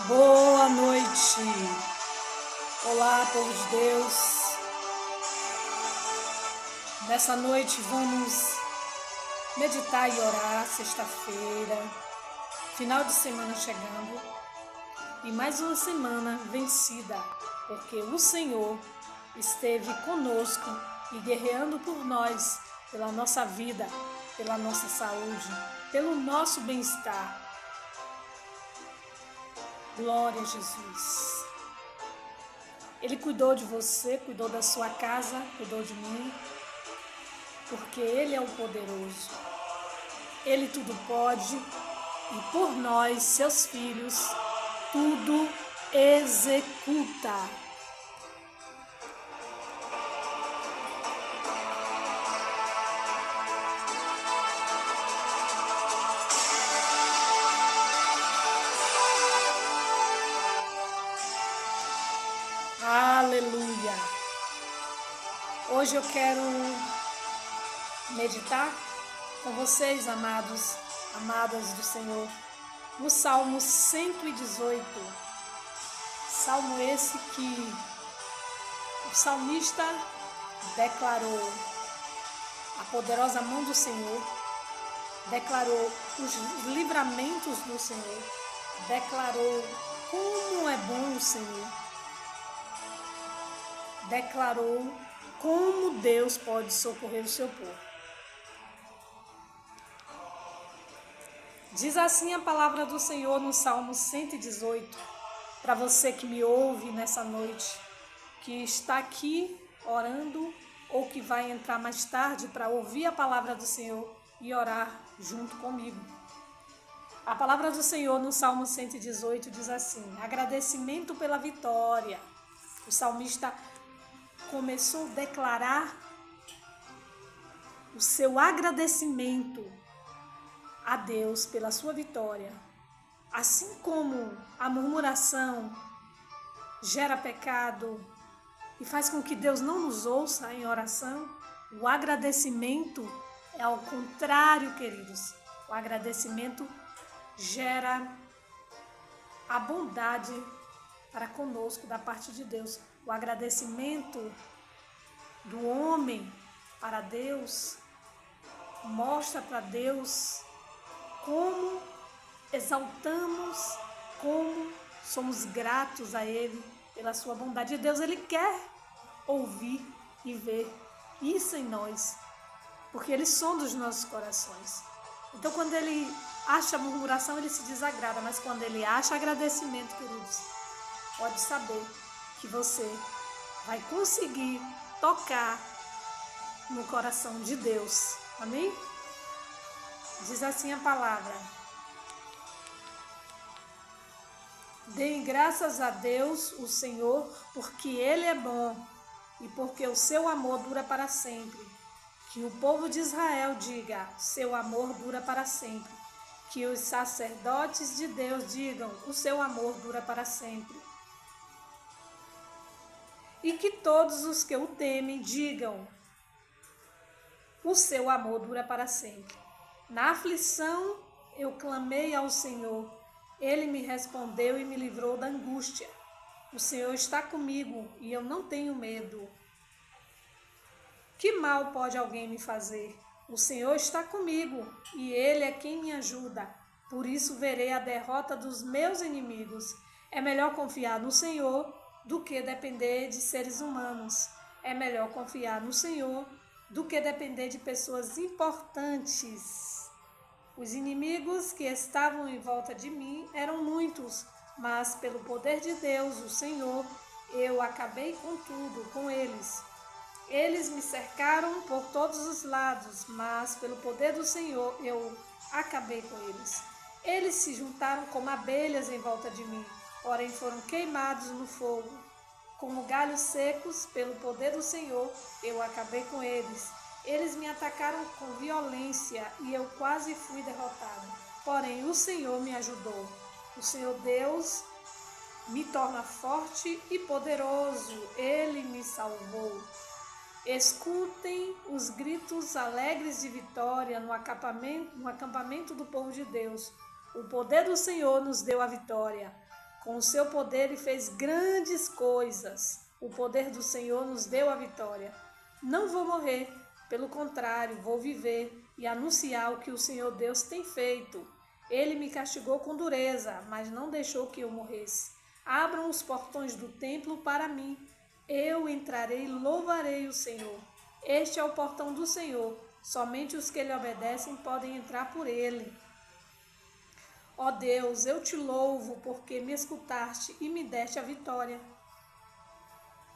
Boa noite. Olá, povo de Deus. Nessa noite vamos meditar e orar. Sexta-feira, final de semana chegando e mais uma semana vencida, porque o Senhor esteve conosco e guerreando por nós, pela nossa vida, pela nossa saúde, pelo nosso bem-estar. Glória a Jesus. Ele cuidou de você, cuidou da sua casa, cuidou de mim, porque Ele é o poderoso. Ele tudo pode e por nós, seus filhos, tudo executa. Aleluia! Hoje eu quero meditar com vocês, amados, amadas do Senhor, no Salmo 118. Salmo esse que o salmista declarou a poderosa mão do Senhor, declarou os livramentos do Senhor, declarou como é bom o Senhor, declarou como Deus pode socorrer o seu povo. Diz assim a palavra do Senhor no Salmo 118, para você que me ouve nessa noite, que está aqui orando ou que vai entrar mais tarde para ouvir a palavra do Senhor e orar junto comigo. A palavra do Senhor no Salmo 118 diz assim: agradecimento pela vitória. O salmista começou a declarar o seu agradecimento a Deus pela sua vitória. Assim como a murmuração gera pecado e faz com que Deus não nos ouça em oração, o agradecimento é ao contrário, queridos. O agradecimento gera a bondade para conosco da parte de Deus. O agradecimento do homem para Deus mostra para Deus como exaltamos, como somos gratos a Ele pela sua bondade. E Deus, Ele quer ouvir e ver isso em nós, porque Ele sonda os nossos corações. Então, quando Ele acha murmuração, Ele se desagrada, mas quando Ele acha agradecimento, queridos, pode saber que você vai conseguir tocar no coração de Deus. Amém? Diz assim a palavra: deem graças a Deus, o Senhor, porque Ele é bom e porque o seu amor dura para sempre. Que o povo de Israel diga: seu amor dura para sempre. Que os sacerdotes de Deus digam: o seu amor dura para sempre. E que todos os que o temem digam: o seu amor dura para sempre. Na aflição eu clamei ao Senhor, Ele me respondeu e me livrou da angústia. O Senhor está comigo e eu não tenho medo. Que mal pode alguém me fazer? O Senhor está comigo e Ele é quem me ajuda. Por isso verei a derrota dos meus inimigos. É melhor confiar no Senhor do que depender de seres humanos. É melhor confiar no Senhor do que depender de pessoas importantes. Os inimigos que estavam em volta de mim eram muitos, mas pelo poder de Deus, o Senhor, eu acabei com tudo, com eles. Eles me cercaram por todos os lados, mas pelo poder do Senhor, eu acabei com eles. Eles se juntaram como abelhas em volta de mim, porém foram queimados no fogo. Como galhos secos, pelo poder do Senhor, eu acabei com eles. Eles me atacaram com violência e eu quase fui derrotado. Porém, o Senhor me ajudou. O Senhor Deus me torna forte e poderoso. Ele me salvou. Escutem os gritos alegres de vitória no acampamento do povo de Deus. O poder do Senhor nos deu a vitória. Com o seu poder ele fez grandes coisas. O poder do Senhor nos deu a vitória. Não vou morrer, pelo contrário, vou viver e anunciar o que o Senhor Deus tem feito. Ele me castigou com dureza, mas não deixou que eu morresse. Abram os portões do templo para mim. Eu entrarei e louvarei o Senhor. Este é o portão do Senhor. Somente os que lhe obedecem podem entrar por ele. Ó Deus, eu te louvo porque me escutaste e me deste a vitória.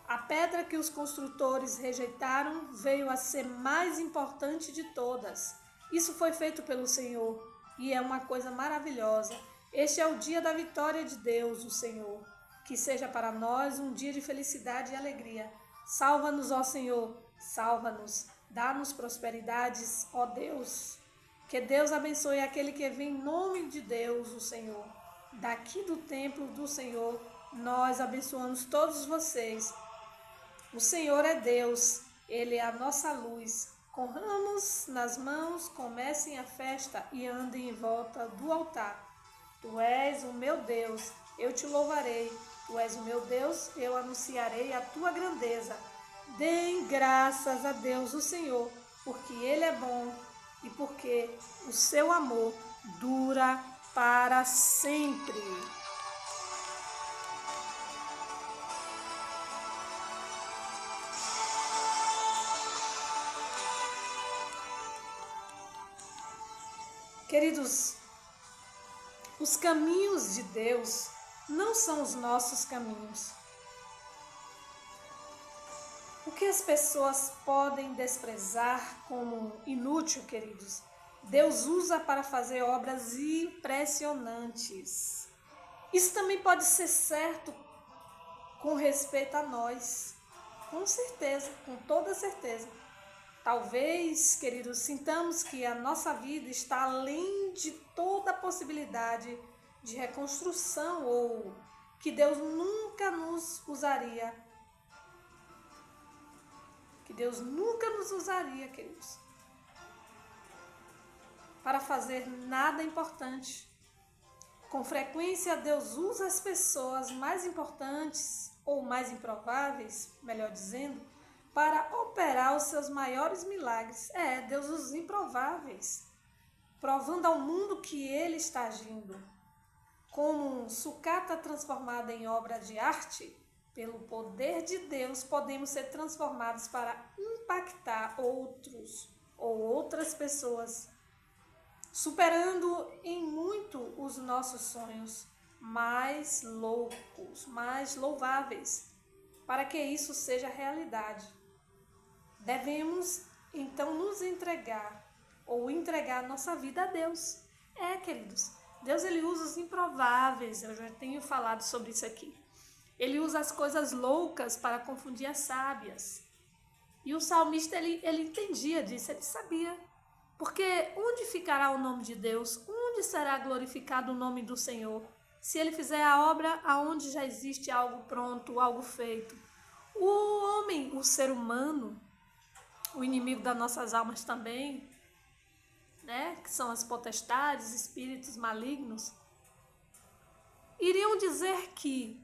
A pedra que os construtores rejeitaram veio a ser mais importante de todas. Isso foi feito pelo Senhor e é uma coisa maravilhosa. Este é o dia da vitória de Deus, o Senhor. Que seja para nós um dia de felicidade e alegria. Salva-nos, ó Senhor, salva-nos. Dá-nos prosperidades, ó Deus. Que Deus abençoe aquele que vem em nome de Deus, o Senhor. Daqui do templo do Senhor, nós abençoamos todos vocês. O Senhor é Deus, Ele é a nossa luz. Com ramos nas mãos, comecem a festa e andem em volta do altar. Tu és o meu Deus, eu te louvarei. Tu és o meu Deus, eu anunciarei a tua grandeza. Deem graças a Deus, o Senhor, porque Ele é bom e porque o seu amor dura para sempre. Queridos, os caminhos de Deus não são os nossos caminhos. O que as pessoas podem desprezar como inútil, queridos, Deus usa para fazer obras impressionantes. Isso também pode ser certo com respeito a nós, com certeza, com toda certeza. Talvez, queridos, sintamos que a nossa vida está além de toda possibilidade de reconstrução ou que Deus nunca nos usaria. Que Deus nunca nos usaria, queridos, para fazer nada importante. Com frequência, Deus usa as pessoas mais importantes ou mais improváveis, melhor dizendo, para operar os seus maiores milagres. Deus usa os improváveis, provando ao mundo que Ele está agindo. Como sucata transformada em obra de arte, pelo poder de Deus, podemos ser transformados para impactar outros ou outras pessoas, superando em muito os nossos sonhos mais loucos, mais louváveis, para que isso seja realidade. Devemos, então, nos entregar ou entregar nossa vida a Deus. Queridos, Deus ele usa os improváveis, eu já tenho falado sobre isso aqui. Ele usa as coisas loucas para confundir as sábias. E o salmista, ele entendia disso, ele sabia. Porque onde ficará o nome de Deus? Onde será glorificado o nome do Senhor? Se ele fizer a obra aonde já existe algo pronto, algo feito. O homem, o ser humano, o inimigo das nossas almas também, né, que são as potestades, espíritos malignos, iriam dizer que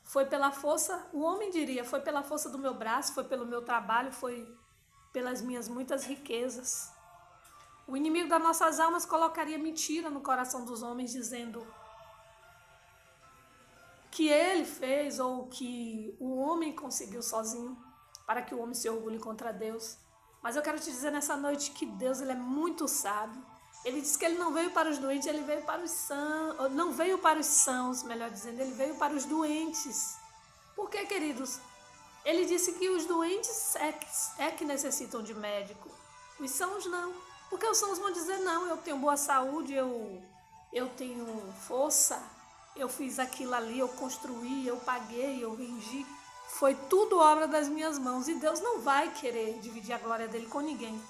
foi pela força, o homem diria, foi pela força do meu braço, foi pelo meu trabalho, foi pelas minhas muitas riquezas. O inimigo das nossas almas colocaria mentira no coração dos homens, dizendo que ele fez ou que o homem conseguiu sozinho, para que o homem se orgulhe contra Deus. Mas eu quero te dizer nessa noite que Deus ele é muito sábio. Ele disse que ele não veio para os doentes, ele veio para os sãos, não veio para os sãos, melhor dizendo, ele veio para os doentes. Por quê, queridos? Ele disse que os doentes é que necessitam de médico, os sãos não. Porque os sãos vão dizer, não, eu tenho boa saúde, eu tenho força, eu fiz aquilo ali, eu construí, eu paguei, eu vendi. Foi tudo obra das minhas mãos e Deus não vai querer dividir a glória dele com ninguém.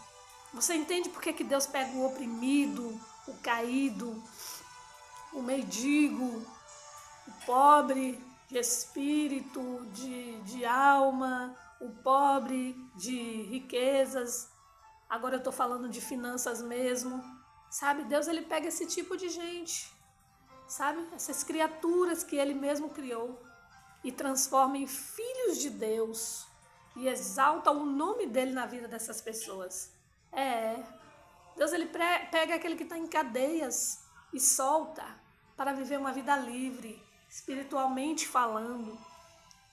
Você entende por que Deus pega o oprimido, o caído, o mendigo, o pobre de espírito, de alma, o pobre de riquezas? Agora eu estou falando de finanças mesmo. Sabe, Deus ele pega esse tipo de gente sabe? Essas criaturas que ele mesmo criou e transforma em filhos de Deus e exalta o nome dele na vida dessas pessoas. Deus ele pega aquele que está em cadeias e solta para viver uma vida livre, espiritualmente falando.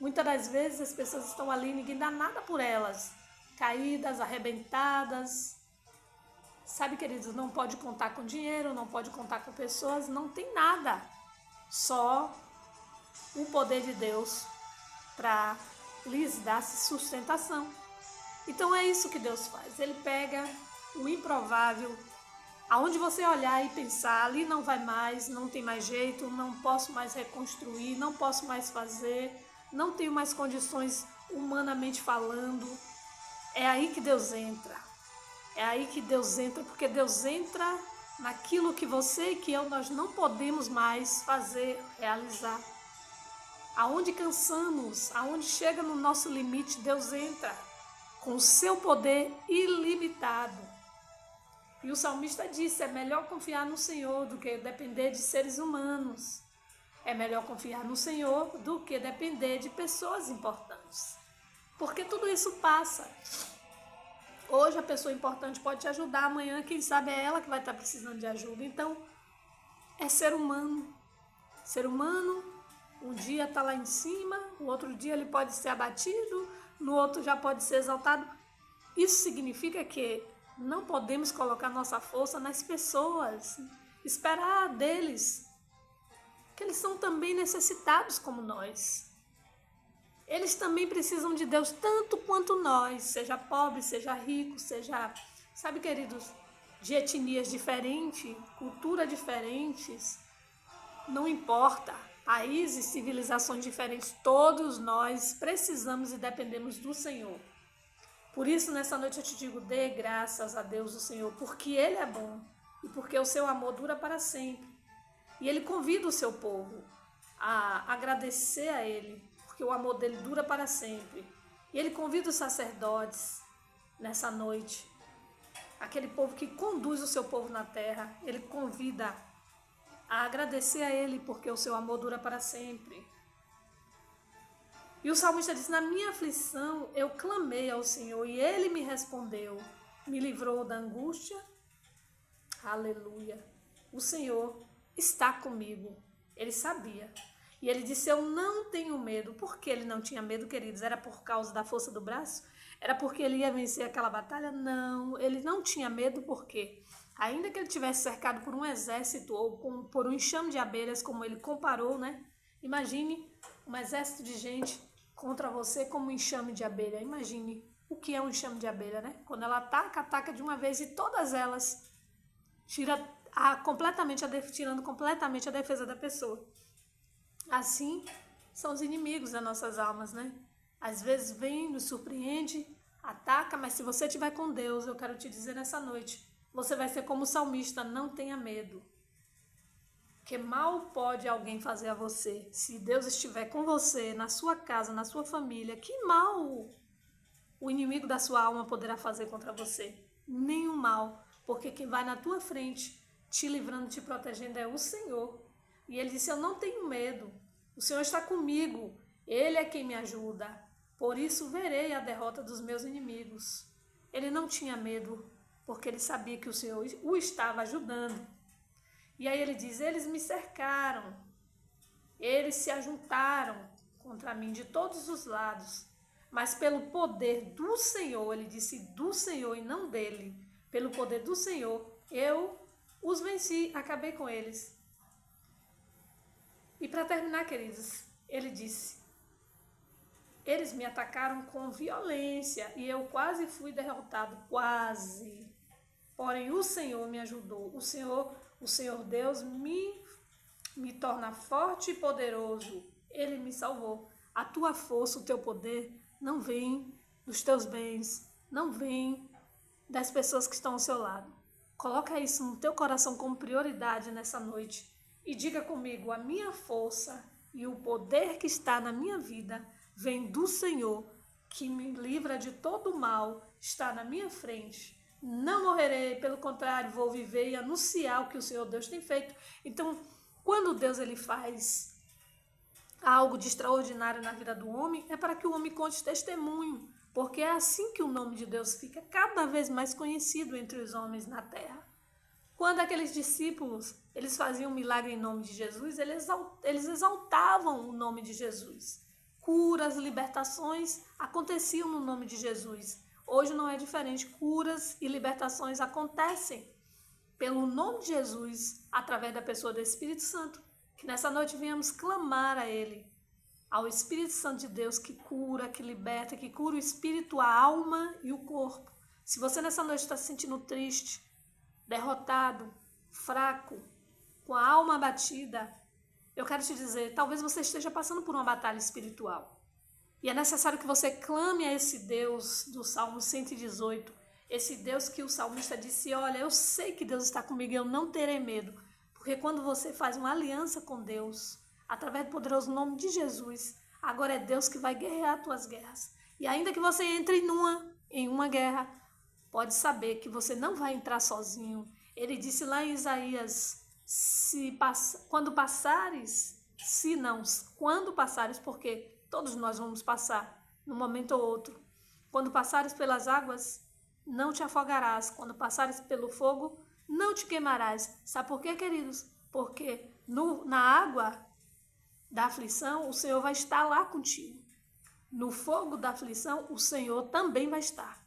Muitas das vezes as pessoas estão ali e ninguém dá nada por elas, caídas, arrebentadas. Sabe, queridos, não pode contar com dinheiro, não pode contar com pessoas, não tem nada. Só o poder de Deus para lhes dar sustentação. Então é isso que Deus faz. Ele pega o improvável, aonde você olhar e pensar, ali não vai mais, não tem mais jeito, não posso mais reconstruir, não posso mais fazer, não tenho mais condições humanamente falando. É aí que Deus entra. É aí que Deus entra, porque Deus entra naquilo que você e que eu, nós não podemos mais fazer, realizar. Aonde cansamos, aonde chega no nosso limite, Deus entra com o seu poder ilimitado. E o salmista disse, é melhor confiar no Senhor do que depender de seres humanos. É melhor confiar no Senhor do que depender de pessoas importantes. Porque tudo isso passa. Hoje a pessoa importante pode te ajudar, amanhã quem sabe é ela que vai estar precisando de ajuda. Então, é ser humano. Ser humano, um dia está lá em cima, o outro dia ele pode ser abatido, no outro já pode ser exaltado. Isso significa que não podemos colocar nossa força nas pessoas, esperar deles, que eles são também necessitados como nós. Eles também precisam de Deus tanto quanto nós, seja pobre, seja rico, seja, sabe, queridos, de etnias diferentes, culturas diferentes, não importa, países, civilizações diferentes, todos nós precisamos e dependemos do Senhor. Por isso, nessa noite eu te digo, dê graças a Deus, o Senhor, porque Ele é bom e porque o seu amor dura para sempre. E Ele convida o seu povo a agradecer a Ele, porque o amor dele dura para sempre. E Ele convida os sacerdotes nessa noite, aquele povo que conduz o seu povo na terra, Ele convida a agradecer a Ele, porque o seu amor dura para sempre. E o salmista diz, na minha aflição eu clamei ao Senhor e Ele me respondeu, me livrou da angústia. Aleluia. O Senhor está comigo. Ele sabia. E ele disse, eu não tenho medo. Por que ele não tinha medo, queridos? Era por causa da força do braço? Era porque ele ia vencer aquela batalha? Não, ele não tinha medo porque, ainda que ele tivesse cercado por um exército ou por um enxame de abelhas, como ele comparou, né? Imagine um exército de gente contra você como um enxame de abelha. Imagine o que é um enxame de abelha, né? Quando ela ataca de uma vez e todas elas tirando completamente a defesa da pessoa. Assim são os inimigos das nossas almas, né? Às vezes vem, nos surpreende, ataca, mas se você estiver com Deus, eu quero te dizer nessa noite, você vai ser como o salmista, não tenha medo. Que mal pode alguém fazer a você. Se Deus estiver com você, na sua casa, na sua família, que mal o inimigo da sua alma poderá fazer contra você? Nenhum mal, porque quem vai na tua frente, te livrando, te protegendo é o Senhor. E ele disse, eu não tenho medo, o Senhor está comigo, Ele é quem me ajuda, por isso verei a derrota dos meus inimigos. Ele não tinha medo, porque ele sabia que o Senhor o estava ajudando. E aí ele diz, eles me cercaram, eles se ajuntaram contra mim de todos os lados, mas pelo poder do Senhor, ele disse do Senhor e não dele, pelo poder do Senhor, eu os venci, acabei com eles. E para terminar, queridos, ele disse, eles me atacaram com violência e eu quase fui derrotado, quase. Porém, o Senhor me ajudou, o Senhor Deus me torna forte e poderoso, Ele me salvou. A tua força, o teu poder não vem dos teus bens, não vem das pessoas que estão ao seu lado. Coloca isso no teu coração como prioridade nessa noite. E diga comigo, a minha força e o poder que está na minha vida vem do Senhor, que me livra de todo mal, está na minha frente. Não morrerei, pelo contrário, vou viver e anunciar o que o Senhor Deus tem feito. Então, Quando Deus ele faz algo de extraordinário na vida do homem, é para que o homem conte testemunho, porque é assim que o nome de Deus fica cada vez mais conhecido entre os homens na terra. Quando aqueles discípulos eles faziam um milagre em nome de Jesus, eles exaltavam o nome de Jesus. Curas, libertações aconteciam no nome de Jesus. Hoje não é diferente, curas e libertações acontecem pelo nome de Jesus, através da pessoa do Espírito Santo. Que nessa noite venhamos clamar a Ele, ao Espírito Santo de Deus que cura, que liberta, que cura o espírito, a alma e o corpo. Se você nessa noite está se sentindo triste, derrotado, fraco, com a alma abatida, eu quero te dizer, talvez você esteja passando por uma batalha espiritual. E é necessário que você clame a esse Deus do Salmo 118, esse Deus que o salmista disse, olha, eu sei que Deus está comigo e eu não terei medo. Porque quando você faz uma aliança com Deus, através do poderoso nome de Jesus, agora é Deus que vai guerrear as tuas guerras. E ainda que você entre em uma guerra, pode saber que você não vai entrar sozinho. Ele disse lá em Isaías, quando passares, porque todos nós vamos passar, num momento ou outro. Quando passares pelas águas, não te afogarás. Quando passares pelo fogo, não te queimarás. Sabe por quê, queridos? Porque na água da aflição, o Senhor vai estar lá contigo. No fogo da aflição, o Senhor também vai estar.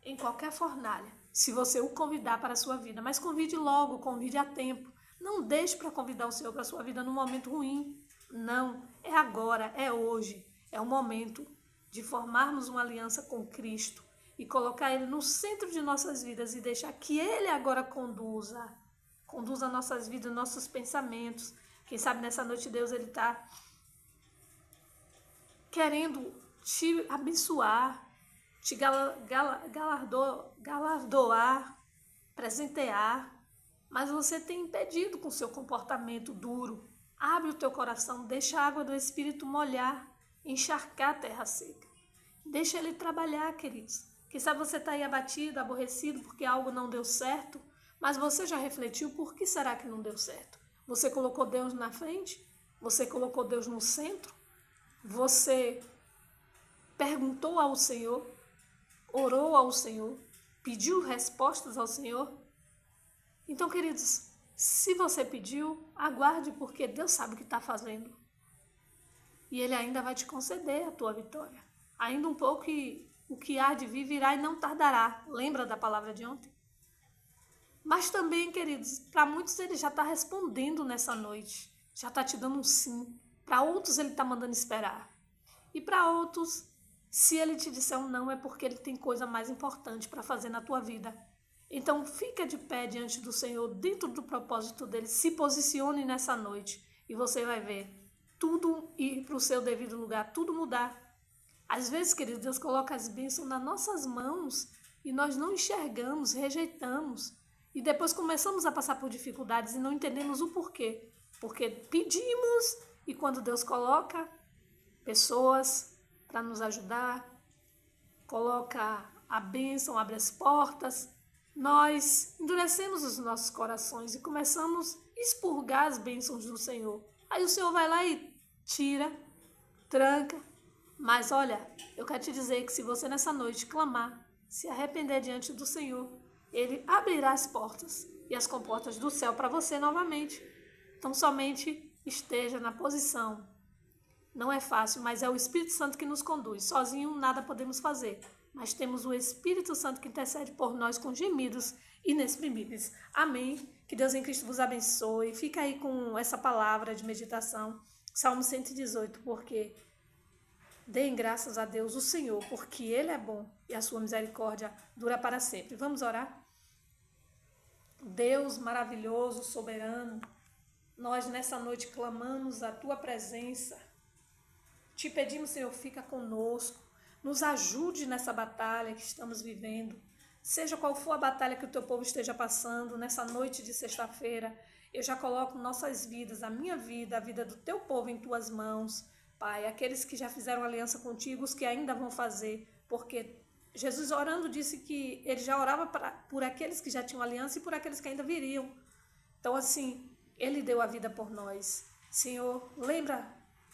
Em qualquer fornalha, se você o convidar para a sua vida. Mas convide logo, convide a tempo. Não deixe para convidar o Senhor para a sua vida num momento ruim. Não, é agora, é hoje. É o momento de formarmos uma aliança com Cristo e colocar Ele no centro de nossas vidas e deixar que Ele agora conduza nossas vidas, nossos pensamentos. Quem sabe nessa noite Deus Ele está querendo te abençoar, te galardoar, presentear, mas você tem impedido com seu comportamento duro. Abre o teu coração, deixa a água do Espírito molhar, encharcar a terra seca. Deixa Ele trabalhar, queridos. Quem sabe você está aí abatido, aborrecido porque algo não deu certo, mas você já refletiu por que será que não deu certo? Você colocou Deus na frente? Você colocou Deus no centro? Você perguntou ao Senhor? Orou ao Senhor? Pediu respostas ao Senhor? Então, queridos, se você pediu, aguarde, porque Deus sabe o que está fazendo. E Ele ainda vai te conceder a tua vitória. Ainda um pouco e o que há de vir virá e não tardará. Lembra da palavra de ontem? Mas também, queridos, para muitos Ele já está respondendo nessa noite. Já está te dando um sim. Para outros Ele está mandando esperar. E para outros, se Ele te disser um não, é porque Ele tem coisa mais importante para fazer na tua vida. Então, fica de pé diante do Senhor, dentro do propósito dEle. Se posicione nessa noite e você vai ver tudo ir para o seu devido lugar, tudo mudar. Às vezes, queridos, Deus coloca as bênçãos nas nossas mãos e nós não enxergamos, rejeitamos. E depois começamos a passar por dificuldades e não entendemos o porquê. Porque pedimos e quando Deus coloca pessoas para nos ajudar, coloca a bênção, abre as portas, nós endurecemos os nossos corações e começamos a expurgar as bênçãos do Senhor. Aí o Senhor vai lá e tira, tranca. Mas olha, eu quero te dizer que se você nessa noite clamar, se arrepender diante do Senhor, Ele abrirá as portas e as comportas do céu para você novamente. Então somente esteja na posição. Não é fácil, mas é o Espírito Santo que nos conduz. Sozinho nada podemos fazer, mas temos o Espírito Santo que intercede por nós com gemidos inexprimíveis. Amém? Que Deus em Cristo vos abençoe. Fica aí com essa palavra de meditação. Salmo 118, porque deem graças a Deus, o Senhor, porque Ele é bom e a sua misericórdia dura para sempre. Vamos orar? Deus maravilhoso, soberano, nós nessa noite clamamos a Tua presença. Te pedimos, Senhor, fica conosco. Nos ajude nessa batalha que estamos vivendo. Seja qual for a batalha que o Teu povo esteja passando nessa noite de sexta-feira, eu já coloco nossas vidas, a minha vida, a vida do Teu povo em Tuas mãos. Pai, aqueles que já fizeram aliança contigo, os que ainda vão fazer, porque Jesus orando disse que Ele já orava por aqueles que já tinham aliança e por aqueles que ainda viriam. Então, assim, Ele deu a vida por nós. Senhor, lembra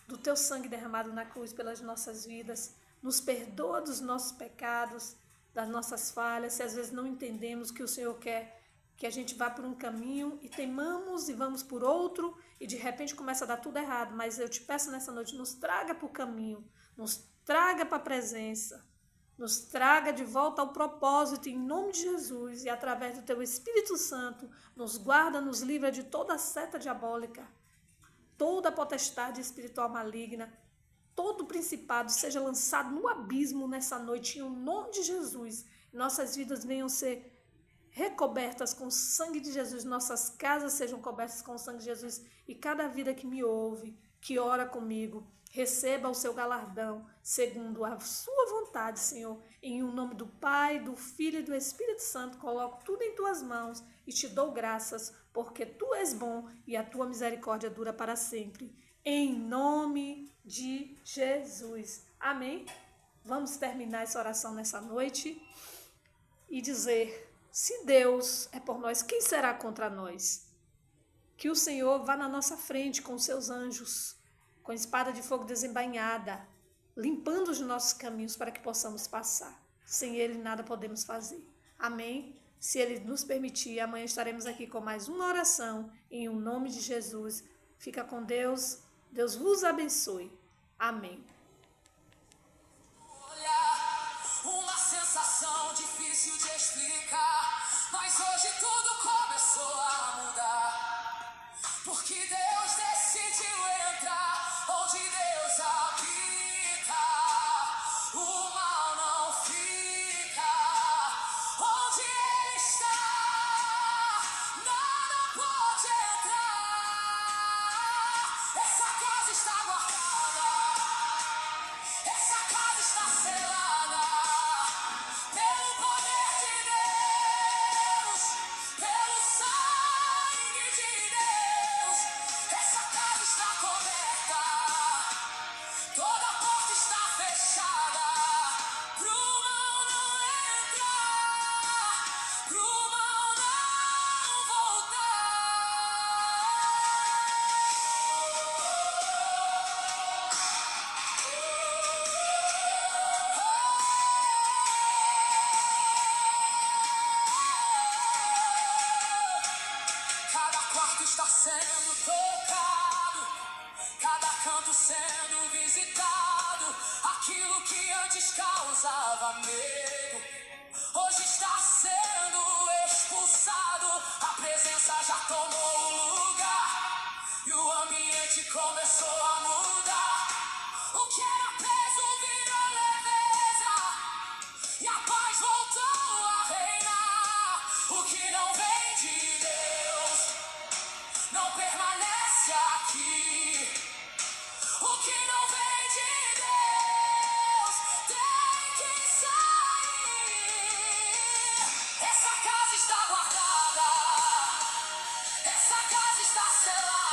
do teu sangue derramado na cruz pelas nossas vidas. Nos perdoa dos nossos pecados, das nossas falhas, se às vezes não entendemos que o Senhor quer que a gente vá por um caminho e teimamos e vamos por outro e de repente começa a dar tudo errado. Mas eu te peço nessa noite, nos traga para o caminho, nos traga para a presença, nos traga de volta ao propósito em nome de Jesus e através do teu Espírito Santo, nos guarda, nos livra de toda seta diabólica, toda potestade espiritual maligna, todo principado seja lançado no abismo nessa noite, em nome de Jesus. Nossas vidas venham ser recobertas com o sangue de Jesus, nossas casas sejam cobertas com o sangue de Jesus e cada vida que me ouve, que ora comigo, receba o seu galardão, segundo a sua vontade, Senhor. Em nome do Pai, do Filho e do Espírito Santo, coloco tudo em tuas mãos e te dou graças, porque tu és bom e a tua misericórdia dura para sempre. Em nome de Jesus. Amém? Vamos terminar essa oração nessa noite e dizer: se Deus é por nós, quem será contra nós? Que o Senhor vá na nossa frente com os seus anjos, com a espada de fogo desembainhada, limpando os nossos caminhos para que possamos passar. Sem Ele nada podemos fazer. Amém? Se Ele nos permitir, amanhã estaremos aqui com mais uma oração em nome de Jesus. Fica com Deus. Deus vos abençoe. Amém. Uma sensação difícil de explicar, mas hoje tudo começou a mudar, porque Deus decidiu entrar onde Deus habita. O mal não fica onde Ele está, nada pode entrar. Essa casa está guardada, essa casa está selada pelo poder de Deus, pelo sangue de Deus. Essa casa está coberta, toda porta está fechada, pro mal não entrar, pro mal não voltar. Cada quarto está sendo tocado, cada canto sendo visitado. Aquilo que antes causava medo, hoje está sendo expulsado. A presença já tomou o lugar e o ambiente começou a mudar. O que era peso virou leveza e a paz voltou a reinar. O que não vem de Deus não permanece aqui. O que não vem de Deus tem que sair. Essa casa está guardada, essa casa está selada